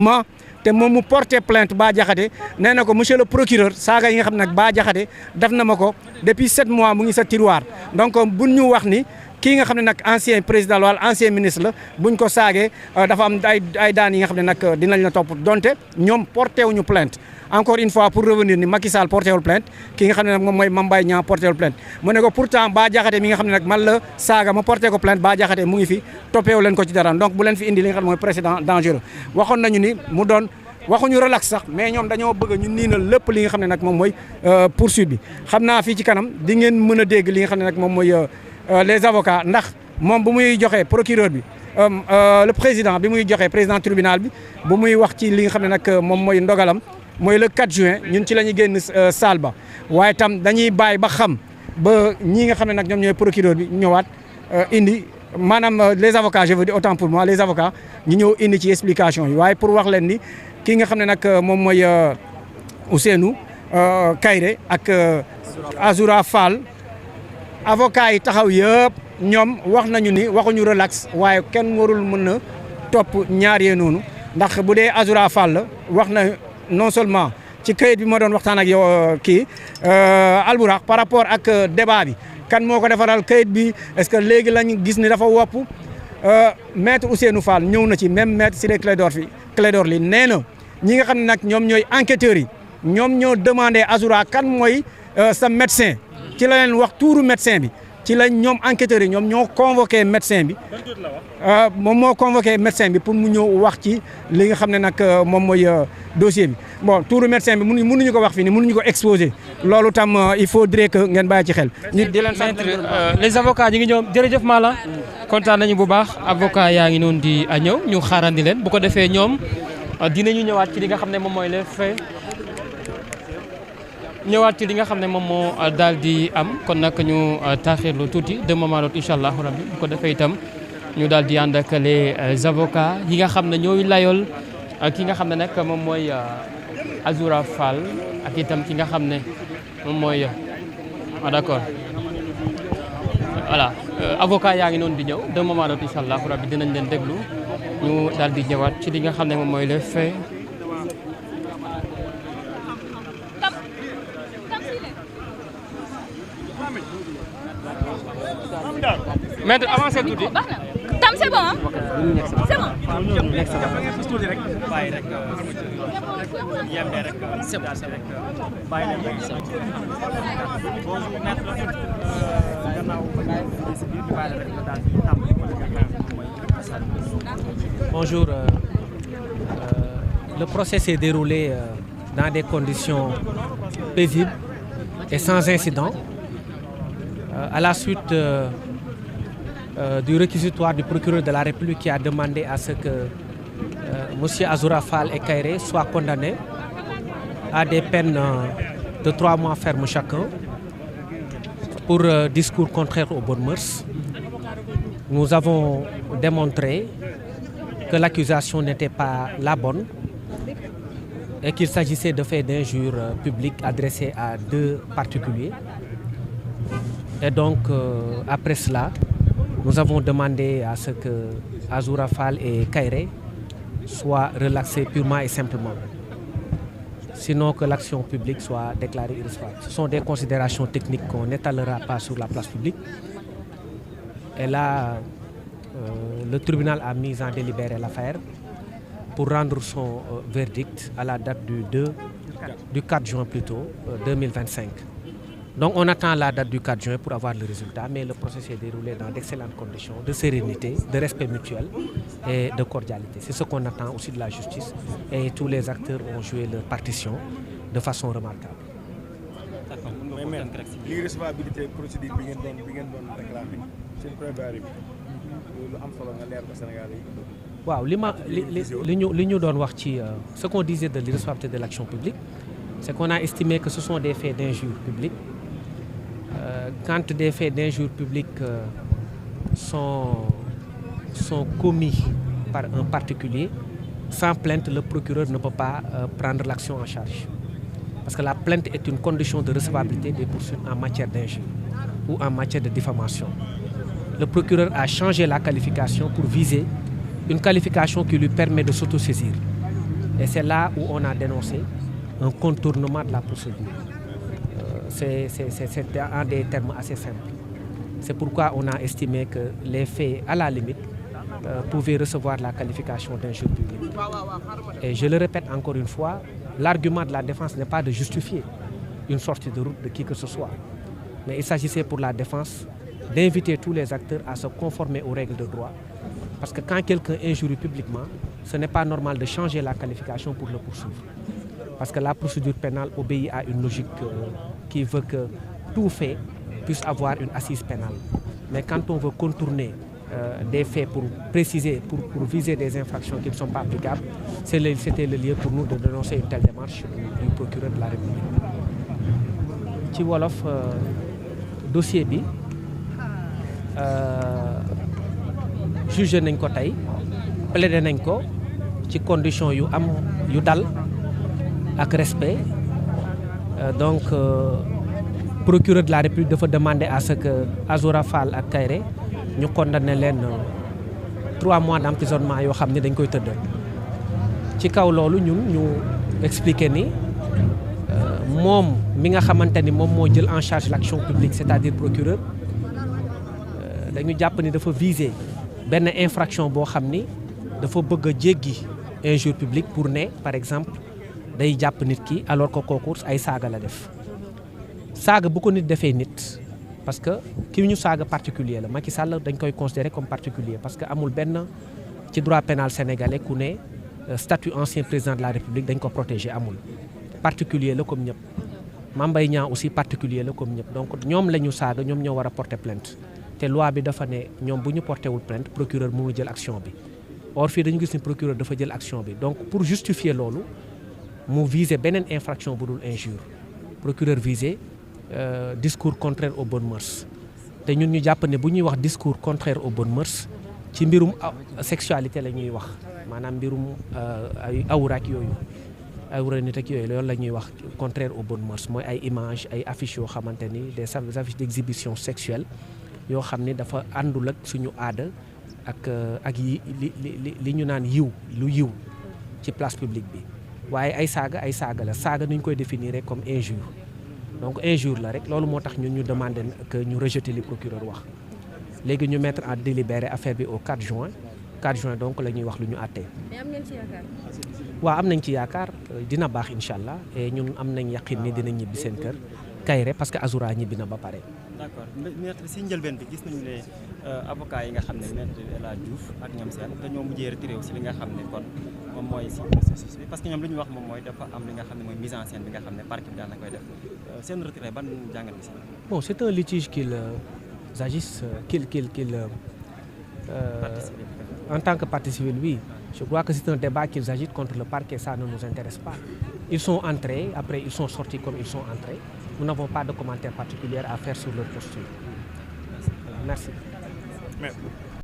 ma te moom mu porté plainte Bah Diakhaté nee na ko monsieur le procureur saaga yi nga xam ne nag Bah Diakhaté def na ma ko depuis 7 mois mu ngi sa tiroir donc buñ ñu wax ni kii nga xam ne nag ancien président wala ancien ministre la buñ ko saagee dafa am ay daan yi nga xam ne nag dinañ la topp donte ñoom porté wuñu plainte encore une fois pour revenir ni Macky Sall porté wul plainte ki nga xam ne nag moom mooy Mame Mbaye Niang porté wul plainte mu ne ko pourtant Bah Diakhaté mi nga xam ne nag man la saaga ma porté ko plainte Bah Diakhaté mu ngi fi toppeewu leen ko ci dara donc bu leen fi indi li nga xam ne mooy précédent dangereux waxoon nañu ni mu doon waxuñu relax sax mais ñoom dañoo bëgg ñu niinal lépp li nga xam ne nag moom mooy poursuite bi xam naa fii ci kanam di ngeen mën a dégg li nga xam ne nag moom mooy les avocats ndax moom bu muy joxe procureur bi le président bi muy joxe président tribunal bi bu muy wax ci li nga xam ne nag moom mooy ndogalam mooy le 4 juin ñun ci la ñuy génn salle ba waaye tam dañuy bàyyi ba xam ba ñi nga xam ne nag ñoom ñooy procureur bi ñëwaat indi maanaam les avocats je veux dire autant pour moi les avocats ñu ñëw indi ci explication yi waaye pour wax leen ni ki nga xam ne nag moom mooy Ousseynou Kairé ak Azoura Fall avocat yi taxaw yëpp ñoom wax nañu ni waxuñu relax waaye kenn warul mën a topp ñaar yee noonu ndax bu dee Azoura Fall la wax na non seulement ci kayit bi ma doon waxtaan ak yow kii Albourakh par rapport ak débat bi kan moo ko defaral kayit bi est-ce que léegi lañ gis ni dafa wopp maître Ousseynou Fall ñëw na ci même maître Ciré Clédor Ly nee na ñi nga xam ne nag ñoom ñooy enquêteurs yi ñoom ñoo demandé Azoura kan mooy sa médecin ci la leen wax tuuru médecin bi ci la ñoom enquêteurs yi ñoom ñoo convoqué médecin bi moom moo convoqué médecin bi pour mu ñëw wax ci li nga xam ne nag moom mooy dossier bi bon tuuru médecin bi mënuñu ko wax fii nii mënuñu ko exposé loolu tam il faudrait que ngeen bàyyi ci xel. ñu di leen sant les avocats ñi ngi ñëw jërëjëf Mala kontaan nañu bu baax avocat yaa ngi noonu di ñëw ñu xaarandi leen bu ko defee ñoom dinañu ñëwaat ci li nga xam ne moom mooy les faits ñëwaat ci li nga xam ne moom moo daal di am kon nag ñu taaxirlu tuuti de moment l'autre incha allah rabbi bu ko defee itam ñu daal di ànd ak les avocats yi nga xam ne ñooy layool ki nga xam ne nag moom mooy Azoura Fall ak itam ki nga xam ne moom mooy d'accord voilà avocat yaa ngi noonu di ñëw de moment l'autre incha allah rabbi dinañ leen déglu ñu daal di ñëwaat ci li nga xam ne moom mooy les faits. Maître avancé tuuti. Tam c'est bon hein? C'est bon. Bonjour. Le procès s'est déroulé dans des conditions paisibles et sans incident. À la suite du réquisitoire du procureur de la République qui a demandé à ce que M. Azoura Fall et Kairé soient condamnés à des peines de 3 mois ferme chacun pour discours contraires aux bonnes mœurs. Nous avons démontré que l'accusation n'était pas la bonne et qu'il s'agissait de faits d'injures publiques adressés à 2 particuliers. Et donc, après cela, nous avons demandé à ce que Azoura Fall et Kairé soient relaxés purement et simplement. Sinon que l'action publique soit déclarée irrecevable. Ce sont des considérations techniques qu'on n'étalera pas sur la place publique. Et là, le tribunal a mis en délibéré l'affaire pour rendre son verdict à la date du 4 juin plutôt, 2025. Donc on attend la date du 4 juin pour avoir le résultat, mais le procès s'est déroulé dans d'excellentes conditions de sérénité, de respect mutuel et de cordialité. C'est ce qu'on attend aussi de la justice et tous les acteurs ont joué leur partition de façon remarquable. mais l'irrecevabilité procédure bi ngeen doon réclamé seen prévenu bi lu am solo nga leer ko Sénégal yi. waaw li ñu doon wax ci ce qu'on disait de l'irrecevabilité de l'action publique, c'est qu'on a estimé que ce sont des faits d'injure publique. Quand des faits d'injure publique sont commis par un particulier, sans plainte, le procureur ne peut pas prendre l'action en charge. Parce que la plainte est une condition de recevabilité des poursuites en matière d'injure ou en matière de diffamation. Le procureur a changé la qualification pour viser une qualification qui lui permet de s'autosaisir. Et c'est là où on a dénoncé un contournement de la procédure. C'est en des termes assez simples. C'est pourquoi on a estimé que les faits, à la limite, pouvaient recevoir la qualification d'injure publique. Et je le répète encore une fois, l'argument de la défense n'est pas de justifier une sortie de route de qui que ce soit. Mais il s'agissait pour la défense d'inviter tous les acteurs à se conformer aux règles de droit. Parce que quand quelqu'un injurie publiquement, ce n'est pas normal de changer la qualification pour le poursuivre. Parce que la procédure pénale obéit à une logique qui veut que tout fait puisse avoir une assise pénale. Mais quand on veut contourner des faits pour préciser, pour viser des infractions qui ne sont pas applicables, c'était le lieu pour nous de dénoncer une telle démarche du procureur de la République. Ci wolof dossier bi jugé nañ ko tey plaidé nañ ko ci condition yu dal ak respect donc procureur de la République dafa demander à ce que Azoura Fall ak Kairé ñu condamné leen 3 mois d'emprisonnement yoo xam ne dañ koy tëdd ci kaw loolu ñun ñu expliqué ni moom mi nga xamante ni moom moo jël en charge l'action publique c'est-à-dire procureur dañu jàpp ni dafa viser benn infraction boo xam ni dafa bëgg a jéggi injure publique pour ne par exemple day jàpp nit ki alors que kooku ay saaga la def saaga bu ko nit defee nit parce que ki ñu saaga particulier la Macky Sall dañ koy considérer comme particulier parce que amul benn ci droit pénal sénégalais ku ne statut ancien président de la République dañ ko protéger amul particulier la comme ñëpp Mame Mbaye Niang aussi particulier la comme ñëpp donc ñoom la ñu saaga ñoom ñoo war a porter plainte te loi bi dafa ne ñoom bu ñu porté wul plainte procureur mu ngi jël action bi or fii dañu gis ni procureur dafa jël action bi donc pour justifier loolu mu viser beneen infraction bu dul injure procureur viser discours contraire aux bonnes mœurs te ñun ñu jàpp ne bu ñuy wax discours contraire aux bonnes mœurs ci mbirum sexualité la ñuy wax maanaam mbirum ay awra ak yooyu awra nit ak yooyu loolu la ñuy wax contraire aux bonnes mœurs mooy ay images ay affiches yoo xamante ni des affiches d'exhibition sexuelle yoo xam ni dafa àndul ak suñu aada ak li ñu naan lu yiw ci place publique bi waaye ay saaga la saaga nu ñu koy définir comme injure donc injure la rek loolu moo tax ñun ñu demander que ñu rejeter li procureur wax léegi ñu mettre en délibéré affaire bi au 4 juin donc la ñuy wax lu ñu àttee. mais am ngeen ci yaakaar. waaw am nañ ci yaakaar dina baax incha allah et ñun am nañ yaqin ni dinañ ñibbi seen kër Kairé parce que Azoura ñibbi na ba pare. d'accord maître si njëlbeen bi gis nañu ne avocat yi nga xam ne maître El Hadj Diouf ak ñoom seen dañoo mujjee retiré aussi li nga xam ne kon moom mooy si processus bi parce que ñoom li ñu wax moom mooy dafa am li nga xam ne mooy mise en scène bi nga xam ne parquet bi daan na koy def seen retiré ban jàngat bi si. bon c'est un litige qu'ils agissent en tant que partie civile oui je crois que c'est un débat qu'ils agitent contre le parquet ça ne nous intéresse pas ils sont entrés après ils sont sortis comme ils sont entrés nous n'avons pas de commentaires particuliers à faire sur leur posture merci.